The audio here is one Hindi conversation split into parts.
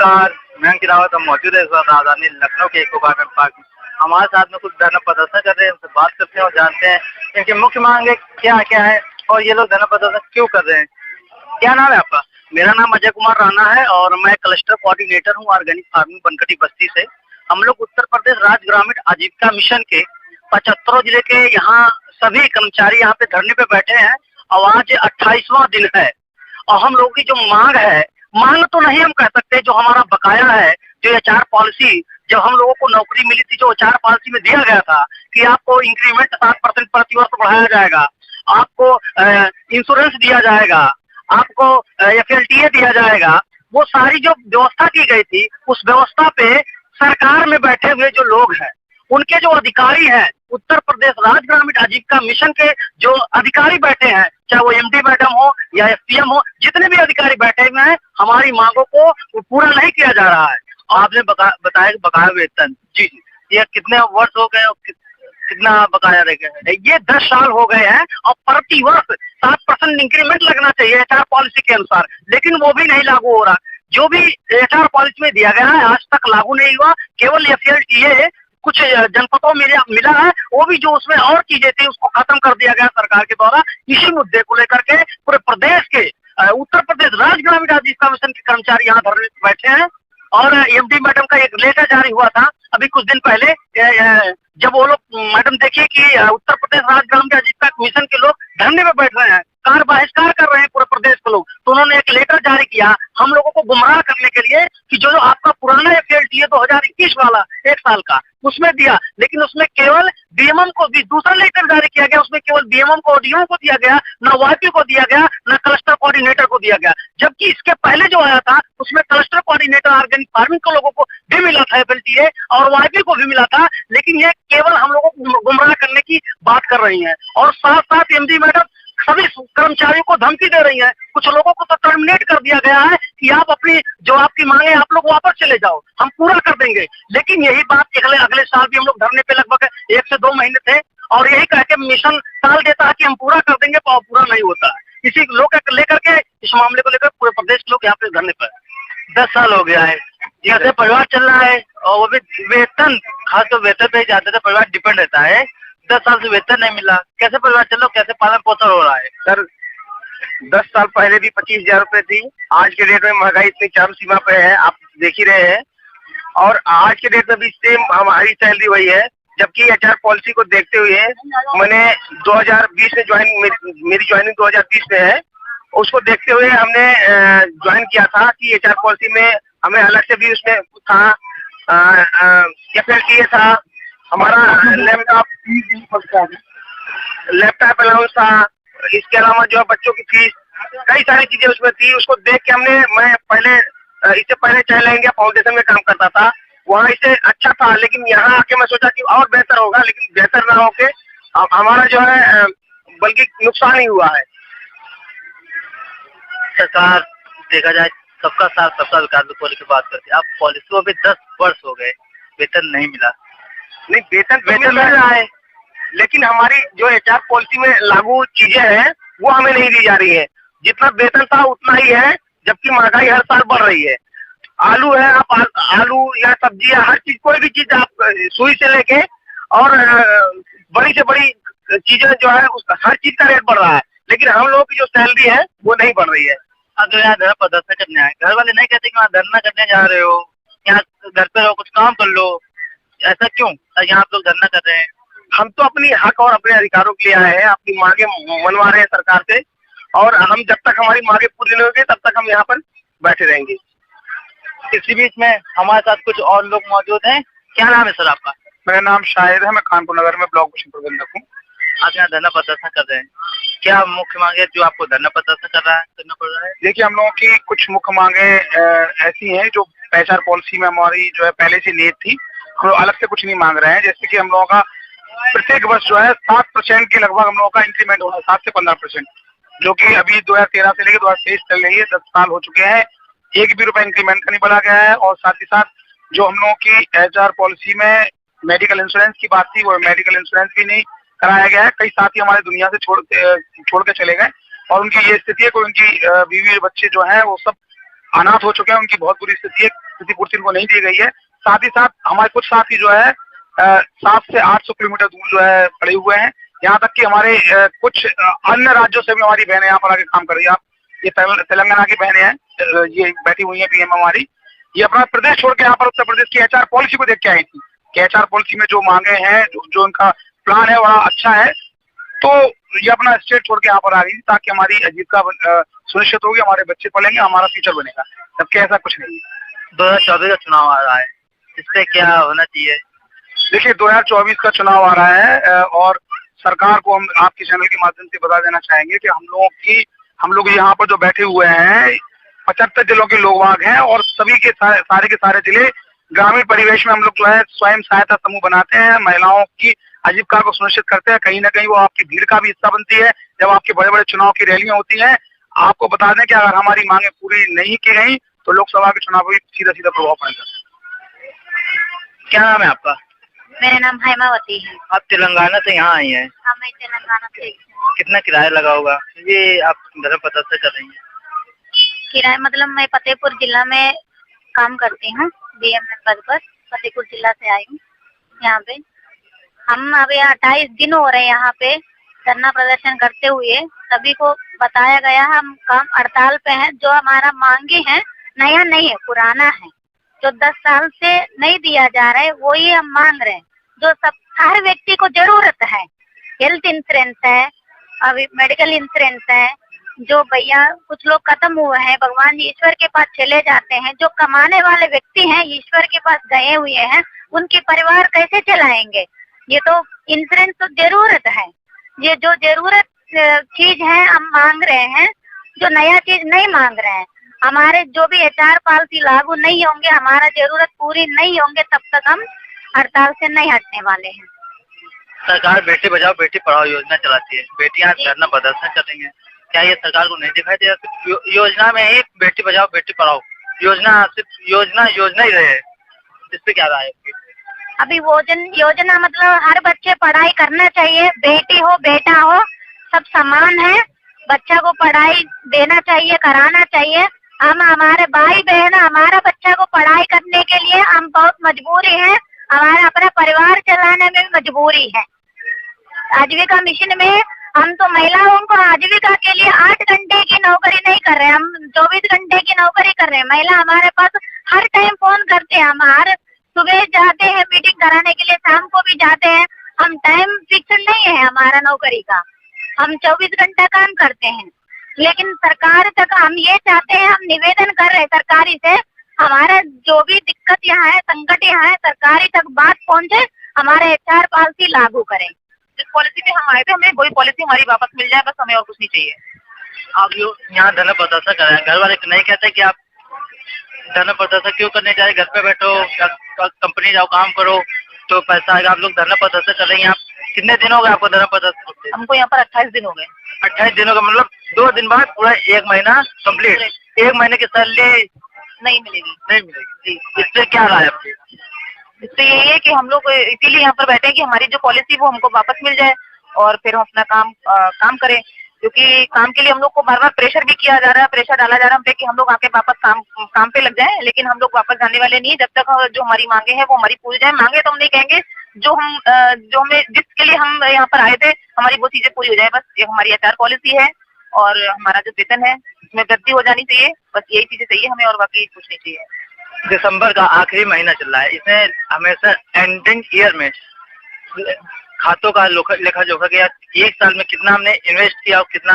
नमस्कार, मैं अंकित रावत। हम मौजूद है इस वक्त राजधानी लखनऊ के इको गार्डन पार्क में। हमारे साथ में कुछ धरना प्रदर्शन कर रहे हैं, उनसे बात करते हैं और जानते हैं इनकी मुख्य मांगे क्या क्या है और ये लोग धरना प्रदर्शन क्यों कर रहे हैं। क्या नाम है आपका? मेरा नाम अजय कुमार राणा है और मैं क्लस्टर कोऑर्डिनेटर हूँ ऑर्गेनिक फार्मिंग बनकटी बस्ती से। हम लोग उत्तर प्रदेश राज्य ग्रामीण आजीविका मिशन के 75 जिले के यहाँ सभी कर्मचारी यहाँ पे धरने पे बैठे हैं और आज 28वां दिन है। और हम लोगों की जो मांग है, मांग तो नहीं हम कह सकते, जो हमारा बकाया है, जो एचआर पॉलिसी जब हम लोगों को नौकरी मिली थी, जो एचआर पॉलिसी में दिया गया था कि आपको इंक्रीमेंट 7% प्रति वर्ष बढ़ाया जाएगा, आपको इंश्योरेंस दिया जाएगा, आपको FLTA दिया जाएगा, वो सारी जो व्यवस्था की गई थी उस व्यवस्था पे सरकार में बैठे हुए जो लोग हैं, उनके जो अधिकारी हैं, उत्तर प्रदेश राज्य ग्रामीण आजीविका मिशन के जो अधिकारी बैठे हैं, चाहे वो MD मैडम हो या SPM हो, जितने भी अधिकारी बैठे हुए हैं, हमारी मांगों को पूरा नहीं किया जा रहा है। आपने बताया कि बकाया वेतन, जी ये कितने वर्ष हो गए, कितना बकाया रह गया है? ये 10 साल हो गए हैं और प्रति वर्ष 7% इंक्रीमेंट लगना चाहिए एचआर पॉलिसी के अनुसार, लेकिन वो भी नहीं लागू हो रहा। जो भी एचआर पॉलिसी में दिया गया है आज तक लागू नहीं हुआ। केवल FLTA कुछ जनपदों में मिला है, वो भी जो उसमें और चीजें थी उसको खत्म कर दिया गया सरकार के द्वारा। इसी मुद्दे को लेकर के पूरे प्रदेश के उत्तर प्रदेश राज्य ग्रामीण आजीविका मिशन के कर्मचारी यहाँ धरने पे बैठे हैं। और MD मैडम का एक लेटर जारी हुआ था अभी कुछ दिन पहले, जब वो लोग मैडम देखिए कि उत्तर प्रदेश राज्य ग्रामीण आजीविका मिशन के लोग धरने में बैठ रहे हैं, कार बहिष्कार कर रहे हैं पूरे प्रदेश के लोग, तो उन्होंने एक लेटर जारी किया हम लोगों को गुमराह करने के लिए कि जो आपका पुराना FLTA 2021 वाला 1 साल का उसमें दिया, लेकिन उसमें केवल DMM को भी दूसरा लेटर जारी किया गया, उसमें केवल DMM को DO को दिया गया, न YP को दिया गया, न क्लस्टर कोऑर्डिनेटर को दिया गया। जबकि इसके पहले जो आया था उसमें क्लस्टर कोऑर्डिनेटर ऑर्गेनिक फार्मिंग के लोगों को भी मिला था FLTA और YP को भी मिला था, लेकिन ये केवल हम लोगों को गुमराह करने की बात कर रही है। और साथ साथ MD मैडम सभी कर्मचारियों को धमकी दे रही है। कुछ लोगों को तो टर्मिनेट कर दिया गया है कि आप अपनी जो आपकी मांगे आप लोग वापस चले जाओ, हम पूरा कर देंगे। लेकिन यही बात अगले साल भी हम लोग धरने पे लगभग 1 से 2 महीने थे और यही कह के मिशन टाल देता है कि हम पूरा कर देंगे, और पूरा नहीं होता है। इसी लोग लेकर के इस मामले को लेकर पूरे प्रदेश के लोग यहाँ पे धरने पर 10 साल हो गया है, जैसे परिवार चल रहा है और वो भी वेतन, खासकर वेतन पे ज्यादा तो परिवार डिपेंड रहता है। 10 साल से वेतन नहीं मिला, कैसे परिवार चलो, कैसे पालन पोषण हो रहा है? सर 10 साल पहले भी 25,000 रुपए थी, आज के डेट में महंगाई इतनी चरम सीमा पे है, आप देख ही रहे हैं। और आज के डेट में भी सेम हमारी सैलरी वही है, जबकि एचआर पॉलिसी को देखते हुए मैंने 2020 में मेरी ज्वाइनिंग 2020 में है, उसको देखते हुए हमने ज्वाइन किया था कि एचआर पॉलिसी में हमें अलग से भी उसमें था, FLTA था, हमारा लैपटॉप अलाउंस था, इसके अलावा जो है बच्चों की फीस, कई सारी चीजें उसमें थी। उसको देख के मैं पहले इससे पहले चाइल्ड लाइन इंडिया फाउंडेशन में काम करता था, वहाँ इससे अच्छा था, लेकिन यहाँ आके मैं सोचा कि और बेहतर होगा, लेकिन बेहतर ना होके हमारा जो है बल्कि नुकसान ही हुआ है। सरकार देखा जाए सबका साथ सबका विकास की बात करती है, आप पॉलिसी को भी 10 वर्ष हो गए, वेतन नहीं मिला। नहीं, वेतन मिल रहा है, लेकिन हमारी जो एचआर पॉलिसी में लागू चीजें हैं वो हमें नहीं दी जा रही है। जितना वेतन था उतना ही है, जबकि महंगाई हर साल बढ़ रही है। आलू है, आप आलू या सब्जी या हर चीज, कोई भी चीज आप सुई से लेके और बड़ी से बड़ी चीजें जो है हर चीज का रेट बढ़ रहा है, लेकिन हम लोगों की जो सैलरी है वो नहीं बढ़ रही है। अगर यहाँ धरना प्रदर्शन करने आए, घर वाले नहीं कहते कि वहाँ धरना करने जा रहे हो, यहाँ घर पे रहो, कुछ काम कर लो, ऐसा क्यों यहाँ आप लोग धरना कर रहे हैं? हम तो अपनी हक और अपने अधिकारों के लिए आए हैं, अपनी मांगे मनवा रहे हैं सरकार से, और हम जब तक हमारी मांगे पूरी नहीं होगी तब तक हम यहाँ पर बैठे रहेंगे। इसी बीच में हमारे साथ कुछ और लोग मौजूद हैं। क्या नाम है सर आपका? मेरा नाम शाहिद है, मैं कानपुर नगर में ब्लॉक मिशन प्रबंधक हूँ। आप यहाँ धरना प्रदर्शन कर रहे हैं, क्या मुख्य मांगे जो आपको धरना प्रदर्शन करना पड़ रहा है? देखिए, हम लोगों की कुछ मुख्य मांगे ऐसी हैं जो एचआर पॉलिसी में हमारी जो है पहले से नियत थी, हम लोग अलग से कुछ नहीं मांग रहे हैं। जैसे कि हम लोगों का प्रत्येक वर्ष जो है 7% के लगभग हम लोगों का इंक्रीमेंट होना, 7 से 15%, जो कि अभी 2013 से लेकर 2023 चल रही है, 10 साल हो चुके हैं, एक भी रुपए इंक्रीमेंट का नहीं बढ़ा गया है। और साथ ही साथ जो हम लोगों की एचआर पॉलिसी में मेडिकल इंश्योरेंस की बात थी, वो मेडिकल इंश्योरेंस भी नहीं कराया गया है। कई साथी हमारे दुनिया से छोड़ के चले गए, और उनकी ये स्थिति है कि उनकी बीवी बच्चे जो है वो सब अनाथ हो चुके हैं, उनकी बहुत बुरी स्थिति है, क्षतिपूर्ति इनको नहीं दी गई है। साथ ही साथ हमारे कुछ साथी जो है 700 से 800 किलोमीटर दूर जो है पड़े हुए हैं। यहाँ तक कि हमारे कुछ अन्य राज्यों से भी हमारी बहनें यहाँ पर आके काम कर रही है। आप ये तेलंगाना की बहनें हैं, ये बैठी हुई है पीएम हमारी, ये अपना प्रदेश छोड़ के यहाँ पर उत्तर प्रदेश की एचआर पॉलिसी को देख के आई थी कि एचआर पॉलिसी में जो मांगे हैं, जो उनका प्लान है बड़ा अच्छा है, तो ये अपना स्टेट छोड़ के यहाँ पर आ गई ताकि हमारी आजीविका सुनिश्चित होगी, हमारे बच्चे पढ़ेंगे, हमारा फ्यूचर बनेगा। जबकि ऐसा कुछ नहीं है। 2024 का चुनाव आ रहा है, इस पे क्या होना चाहिए? देखिए 2024 का चुनाव आ रहा है और सरकार को हम आपके चैनल के माध्यम से बता देना चाहेंगे कि हम लोग यहाँ पर जो बैठे हुए हैं 75 जिलों के लोग वाग हैं और सभी के सारे जिले ग्रामीण परिवेश में हम लोग जो है स्वयं सहायता समूह बनाते हैं, महिलाओं की आजीविका को सुनिश्चित करते हैं। कहीं ना कहीं वो आपकी भीड़ का भी हिस्सा बनती है जब आपके बड़े बड़े चुनाव की रैलियां होती हैं। आपको बता दें कि अगर हमारी मांगे पूरी नहीं की गई तो लोकसभा के चुनाव पर सीधा सीधा प्रभाव पड़ेगा। क्या नाम है आपका? मेरा नाम हैमावती है। आप तेलंगाना से यहाँ आई हैं? हाँ, मैं तेलंगाना से। कितना किराया लगा होगा? ये आप धर्मपद से कर रही हैं? किराया मतलब मैं फतेहपुर जिला में काम करती हूँ, बीएम में पद पर। फतेहपुर जिला से आई हूँ यहाँ पे। हम अभी 28 दिन हो रहे हैं यहाँ पे धरना प्रदर्शन करते हुए। सभी को बताया गया हम काम हड़ताल पे हैं। जो हमारा मांगे हैं नया नहीं है, पुराना है, जो 10 साल से नहीं दिया जा रहा है वो ये हम मांग रहे हैं। जो सब हर व्यक्ति को जरूरत है, हेल्थ इंश्योरेंस है, अभी मेडिकल इंश्योरेंस है। जो भैया कुछ लोग खत्म हुए हैं, भगवान ईश्वर के पास चले जाते हैं। जो कमाने वाले व्यक्ति हैं ईश्वर के पास गए हुए हैं, उनके परिवार कैसे चलाएंगे? ये तो इंश्योरेंस तो जरूरत है। ये जो जरूरत चीज है हम मांग रहे हैं, जो नया चीज नहीं मांग रहे हैं। हमारे जो भी एचआर पॉलिसी लागू नहीं होंगे, हमारा जरूरत पूरी नहीं होंगे, तब तक हम हड़ताल से नहीं हटने वाले हैं। सरकार बेटी बचाओ बेटी पढ़ाओ योजना चलाती है, बेटियां धरना प्रदर्शन करेंगे, क्या ये सरकार को नहीं दिखाई दे रहा? योजना में ही बेटी बचाओ बेटी पढ़ाओ योजना सिर्फ योजना ही रहे, इस पे क्या राय है? अभी योजना मतलब हर बच्चे पढ़ाई करना चाहिए, बेटी हो बेटा हो सब समान है। बच्चा को पढ़ाई देना चाहिए, कराना चाहिए। हम हमारे भाई बहन हमारा बच्चा को पढ़ाई करने के लिए हम बहुत मजबूरी है, हमारा अपना परिवार चलाने में मजबूरी है। आजीविका मिशन में हम तो महिलाओं को आजीविका के लिए 8 घंटे की नौकरी नहीं कर रहे, हम 24 घंटे की नौकरी कर रहे हैं। महिला हमारे पास हर टाइम फोन करते हैं, हम हर सुबह जाते हैं मीटिंग कराने के लिए, शाम को भी जाते हैं। हम टाइम फिक्स नहीं है हमारा नौकरी का, हम 24 घंटा काम करते हैं। लेकिन सरकार तक हम ये चाहते हैं, हम निवेदन कर रहे हैं सरकारी से, हमारा जो भी दिक्कत यहाँ है, संकट यहाँ है, सरकारी तक बात पहुँचे, हमारे एचआर पॉलिसी लागू करें। जिस पॉलिसी पे हम आए थे, हमें वही पॉलिसी हमारी वापस मिल जाए, बस हमें और कुछ नहीं चाहिए। आप यहाँ धरना प्रदर्शन कर रहे हैं, घर वाले नहीं कहते कि आप धरना प्रदर्शन क्यों करने जाए, घर पे बैठो, कंपनी जाओ काम करो तो पैसा आएगा? आप लोग धरना प्रदर्शन कर रहे हैं, आप कितने दिन हो गए आपको धरना प्रदर्शन? हमको यहाँ पर 28 दिन हो गए। 28 दिनों का मतलब 2 दिन बाद पूरा 1 महीना कंप्लीट। 1 महीने की सैलरी नहीं मिलेगी। इससे क्या राय आपकी? इससे यही है कि हम लोग इसीलिए यहाँ पर बैठे हैं कि हमारी जो पॉलिसी वो हमको वापस मिल जाए और फिर हम अपना काम करें। क्योंकि काम के लिए हम लोग को बार बार प्रेशर भी किया जा रहा है, प्रेशर डाला जा रहा है हम पे कि हम लोग आके वापस काम पे लग जाएं, लेकिन हम लोग वापस जाने वाले नहीं जब तक जो हमारी मांगे हैं वो हमारी पूरी जाए। मांगे तो हम नहीं कहेंगे, जो हमें जिसके लिए हम यहाँ पर आए थे हमारी वो चीजें पूरी हो जाए। बस ये हमारी एचआर पॉलिसी है और हमारा जो वेतन है उसमें वृद्धि हो जानी चाहिए, बस यही चीजें चाहिए हमें और बाकी कुछ नहीं चाहिए। दिसंबर का आखिरी महीना चल रहा है, इसमें हमेशा एंडिंग ईयर में खातों का लेखा जोखा किया, 1 साल में कितना हमने इन्वेस्ट किया और कितना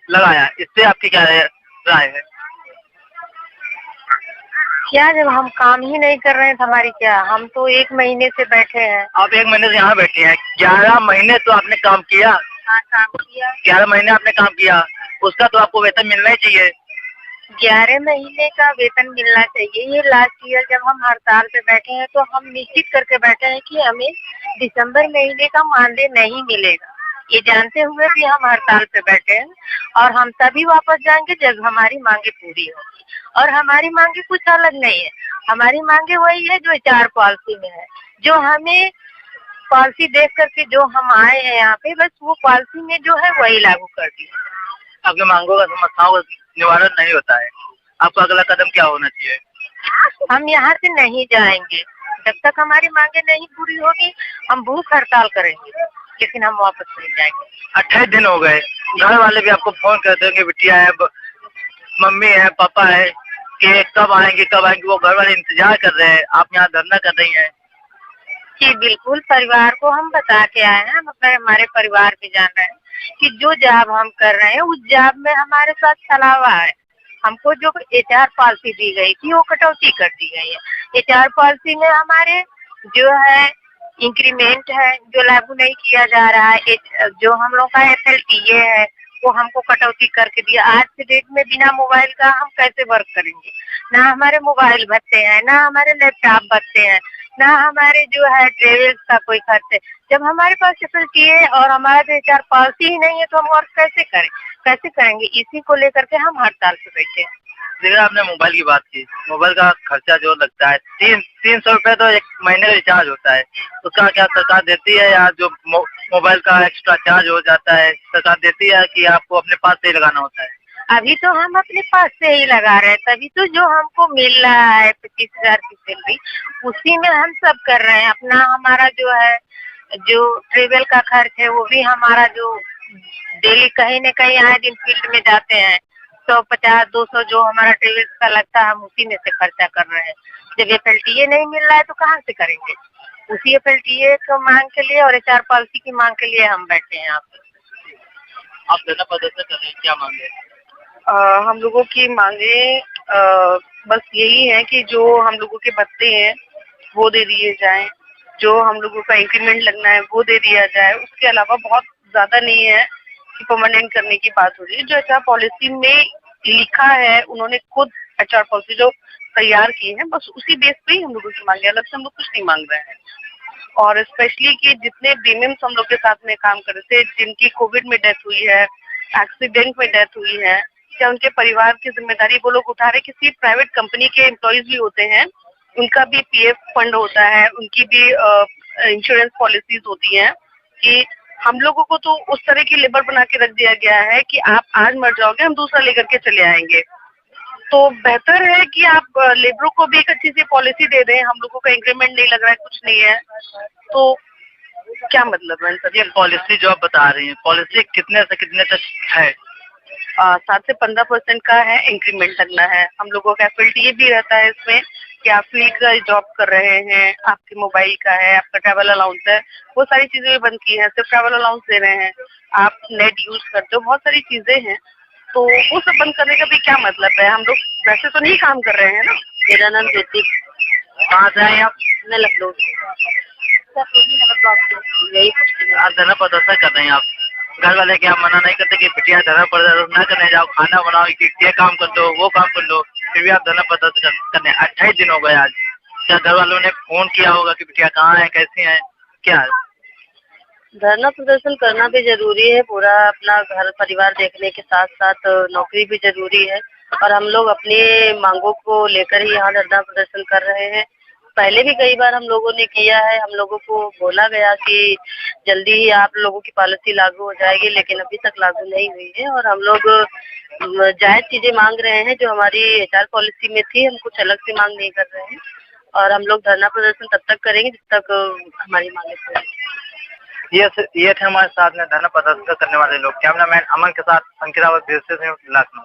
लगाया, इससे आपकी क्या राय है? क्या जब हम काम ही नहीं कर रहे हैं तो हमारी क्या, हम तो 1 महीने से बैठे हैं। आप 1 महीने से यहाँ बैठे हैं, 11 महीने तो आपने काम किया। हाँ, काम किया। 11 महीने आपने काम किया, उसका तो आपको वेतन मिलना ही चाहिए। 11 महीने का वेतन मिलना चाहिए। ये लास्ट ईयर जब हम हड़ताल पे बैठे हैं तो हम निश्चित करके बैठे हैं कि हमें दिसंबर महीने का मानदेय नहीं मिलेगा, ये जानते हुए भी हम हड़ताल पे बैठे हैं। और हम तभी वापस जाएंगे जब हमारी मांगे पूरी होगी। और हमारी मांगे कुछ अलग नहीं है, हमारी मांगे वही है जो एचआर पॉलिसी में है, जो हमें पॉलिसी देख करके जो हम आए हैं यहाँ पे, बस वो पॉलिसी में जो है वही लागू कर दिया। आपके मांगों का समस्याओं का निवारण नहीं होता है, आपका अगला कदम क्या होना चाहिए? हम यहाँ से नहीं जाएंगे जब तक हमारी मांगे नहीं पूरी होगी। हम भूख हड़ताल करेंगे, लेकिन हम वापस नहीं जाएंगे। 28 दिन हो गए, घर वाले भी आपको फोन करते हैं कि बिटिया है, मम्मी है, पापा है, कि कब आएंगे कब आएंगे, वो घर वाले इंतजार कर रहे हैं, आप यहाँ धरना कर रही हैं। जी बिल्कुल, परिवार को हम बता के आए हैं, हम अपने हमारे परिवार भी जान रहे हैं कि जो जॉब हम कर रहे हैं उस जॉब में हमारे साथ छलावा है। हमको जो HR पॉलिसी दी गई थी वो कटौती कर दी गई है। HR पॉलिसी में हमारे जो है इंक्रीमेंट है जो लागू नहीं किया जा रहा है। जो हम लोग का FLTA है वो हमको कटौती करके दिया। आज के डेट में बिना मोबाइल का हम कैसे वर्क करेंगे? ना हमारे मोबाइल भरते हैं, ना हमारे लैपटॉप भरते हैं, ना हमारे जो है ट्रेवल्स का कोई खर्च है। जब हमारे पास FLTA और हमारे HR पॉलिसी ही नहीं है तो हम वर्क कैसे करें, कैसे करेंगे? इसी को लेकर के हम हड़ताल पे बैठे हैं। देखिए आपने मोबाइल की बात की, मोबाइल का खर्चा जो लगता है 300 रुपए तो एक महीने का रिचार्ज होता है, उसका क्या सरकार देती है, या जो मोबाइल का एक्स्ट्रा चार्ज हो जाता है सरकार देती है कि आपको अपने पास से ही लगाना होता है? अभी तो हम अपने पास से ही लगा रहे हैं, तभी तो जो हमको मिल रहा है 25,000 की सैलरी, उसी में हम सब कर रहे हैं। अपना हमारा जो है जो ट्रेवल का खर्च है वो भी हमारा जो डेली कहीं न कहीं आए दिन फील्ड में जाते हैं 150-200 जो हमारा ट्रेवल्स का लगता है हम उसी में से खर्चा कर रहे हैं। जब FLTA नहीं मिल रहा है तो कहाँ से करेंगे? उसी FLTA को मांग के लिए और HR पॉलिसी की मांग के लिए हम बैठे हैं यहाँ पे। आप धरना प्रदर्शन कर रहे हैं, क्या मांगे? हम लोगों की मांगे बस यही है कि जो हम लोगों के भत्ते हैं वो दे दिए जाएं, जो हम लोगों का इंक्रीमेंट लगना है वो दे दिया जाए। उसके अलावा बहुत ज्यादा नहीं है कि परमानेंट करने की बात हो रही है। जो HR पॉलिसी में लिखा है, उन्होंने खुद HR पॉलिसी जो तैयार की है, बस उसी बेस पे ही हम लोगों की मांगे, अलग से हम लोग कुछ नहीं मांग रहे हैं। और स्पेशली कि जितने प्रीमियम्स हम लोग के साथ में काम कर रहे थे, जिनकी कोविड में डेथ हुई है, एक्सीडेंट में डेथ हुई है, क्या उनके परिवार की जिम्मेदारी वो लोग उठा रहे? किसी प्राइवेट कंपनी के एम्प्लॉयज भी होते हैं, उनका भी PF फंड होता है, उनकी भी इंश्योरेंस पॉलिसीज होती हैं। कि हम लोगों को तो उस तरह की लेबर बना के रख दिया गया है कि आप आज मर जाओगे, हम दूसरा लेकर के चले आएंगे। तो बेहतर है कि आप लेबरों को भी एक अच्छी सी पॉलिसी दे दें। हम लोगों का इंक्रीमेंट नहीं लग रहा है, कुछ नहीं है, तो क्या मतलब है? ये पॉलिसी जो आप बता रही हैं, पॉलिसी कितने से कितने तक है? 7 से 15% का है, इंक्रीमेंट लगना है। हम लोगों का FLTA भी रहता है इसमें कि आप फील्ड का जॉब कर रहे हैं, आपके मोबाइल का है, आपका ट्रैवल अलाउंस है, वो सारी चीजें भी बंद की हैं। सिर्फ ट्रैवल अलाउंस दे रहे हैं, आप नेट यूज करते हो, बहुत सारी चीजें हैं, तो वो सब बंद करने का भी क्या मतलब है? हम लोग वैसे तो नहीं काम कर रहे हैं ना। मेरा नाम ज्योति। कहाँ से आए आप? मैं लखनऊ यही आप धरना प्रदर्शन कर रहे हैं, आप घर वाले क्या मना नहीं करते कि बिटिया धरना प्रदर्शन ना करने जाओ, खाना बनाओ, कि ये काम कर दो वो काम कर लो, फिर भी आप धरना प्रदर्शन करने? 28 दिन हो गए आज। क्या घर वालों ने फोन किया होगा कि बिटिया कहाँ है, कैसी है, क्या? धरना प्रदर्शन करना भी जरूरी है, पूरा अपना घर परिवार देखने के साथ साथ नौकरी भी जरूरी है। और हम लोग अपनी मांगों को लेकर ही यहाँ धरना प्रदर्शन कर रहे हैं। पहले भी कई बार हम लोगों ने किया है, हम लोगों को बोला गया कि जल्दी ही आप लोगों की पॉलिसी लागू हो जाएगी, लेकिन अभी तक लागू नहीं हुई है। और हम लोग जायज चीजें मांग रहे हैं जो हमारी HR पॉलिसी में थी, हम कुछ अलग से मांग नहीं कर रहे हैं। और हम लोग धरना प्रदर्शन तब तक करेंगे जब तक हमारी मांगे पूरी। ये थे हमारे साथ में धरना प्रदर्शन करने वाले लोग। कैमरामैन अमन के साथ अंकिता लखनऊ।